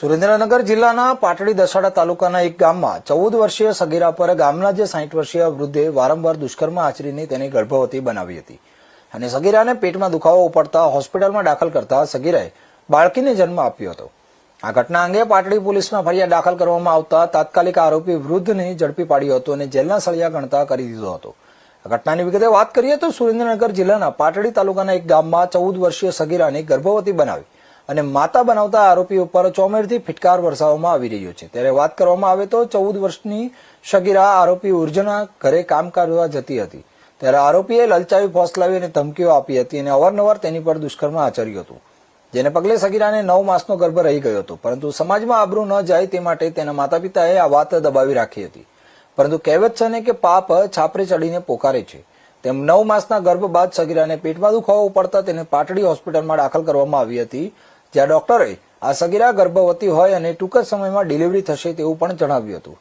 સુરેન્દ્રનગર જિલ્લાના પાટડી દસાડા તાલુકાના એક ગામમાં 14 વર્ષીય સગીરા પર ગામના જે 60 વર્ષીય વૃદ્ધે વારંવાર દુષ્કર્મ આચરીને તેને ગર્ભવતી બનાવી હતી અને સગીરાને પેટમાં દુખાવો ઉપડતા હોસ્પિટલમાં દાખલ કરતા સગીરાએ બાળકીને જન્મ આપ્યો હતો। આ ઘટના અંગે પાટડી પોલીસમાં ફરિયાદ દાખલ કરવામાં આવતા તાત્કાલિક આરોપી વૃદ્ધને ઝડપી પાડ્યો હતો અને જેલના સળિયા ગણતા કરી દીધો હતો। આ ઘટનાની વિગતે વાત કરીએ તો સુરેન્દ્રનગર જિલ્લાના પાટડી તાલુકાના એક ગામમાં 14 વર્ષીય સગીરાને ગર્ભવતી બનાવી અને માતા બનાવતા આરોપી ઉપર ચોમેરથી ફિટકાર વરસાવવામાં આવી રહ્યો છે। ત્યારે વાત કરવામાં આવે તો 14 વર્ષની સગીરા આરોપી ઉર્જના ઘરે કામ કરવા જતી હતી ત્યારે આરોપીએ લલચાવી ફોસલાવી અને ધમકીઓ આપી હતી અને અવારનવાર તેની પર દુષ્કર્મ આચર્યું હતું, જેને પગલે સગીરાને 9 માસનો ગર્ભ રહી ગયો હતો। પરંતુ સમાજમાં આબરૂ ન જાય તે માટે તેના માતા પિતાએ આ વાત દબાવી રાખી હતી। પરંતુ કહેવત છે ને કે પાપ છાપરે ચડીને પોકારે છે, તેમ 9 માસના ગર્ભ બાદ સગીરાને પેટમાં દુખાવો ઉપડતા તેને પાટડી હોસ્પિટલમાં દાખલ કરવામાં આવી હતી, જ્યાં ડોક્ટરે આ સગીરા ગર્ભવતી હોય અને ટૂંક જ સમયમાં ડિલિવરી થશે તેવું પણ જણાવ્યું હતું।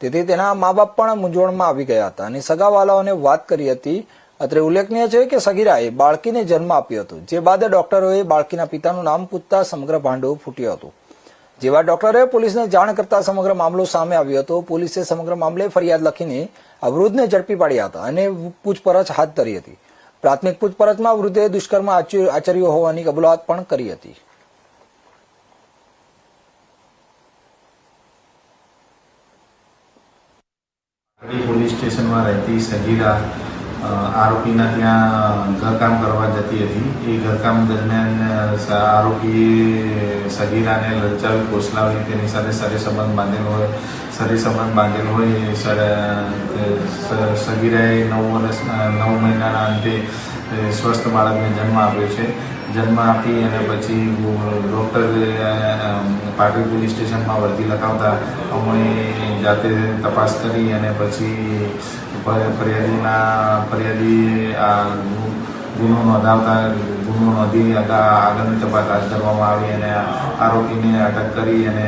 તેથી તેના મા બાપ પણ મૂંઝવણમાં આવી ગયા હતા અને સગાવાલાઓને વાત કરી હતી। અત્રે ઉલ્લેખનીય છે કે સગીરાએ બાળકીને જન્મ આપ્યો હતો, જે બાદ ડોક્ટરોએ બાળકીના પિતાનું નામ પૂછતા સમગ્ર ભાંડો ફૂટ્યો હતો। જેવા ડોક્ટરે પોલીસને જાણ કરતા સમગ્ર મામલો સામે આવ્યો હતો। પોલીસે સમગ્ર મામલે ફરિયાદ લખીને આ વૃદ્ધને ઝડપી પાડ્યા હતા અને પૂછપરછ હાથ ધરી હતી। પ્રાથમિક પૂછપરછમાં વૃદ્ધે દુષ્કર્મ આચર્યો હોવાની કબૂલાત પણ કરી હતી। પોલીસ સ્ટેશનમાં રહેતી સગીરા આરોપીના ત્યાં ઘરકામ કરવા જતી હતી। એ ઘરકામ દરમિયાન આરોપીએ સગીરાને લલચાવી ફોસલાવી તેની સાથે શરીર સંબંધ બાંધેલ હોય સગીરાએ 9 મહિનાના અંતે સ્વસ્થ બાળકને જન્મ આપ્યો છે। જન્મ આપી અને પછી ડૉક્ટરે પાટડી પોલીસ સ્ટેશનમાં વર્દી લખાવતા અમે જાતે તપાસ કરી અને પછી ફરિયાદી આ ગુનો નોંધી આગળની તપાસ હાથ ધરવામાં આવી અને આરોપીને અટક કરી અને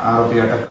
આરોપી અટક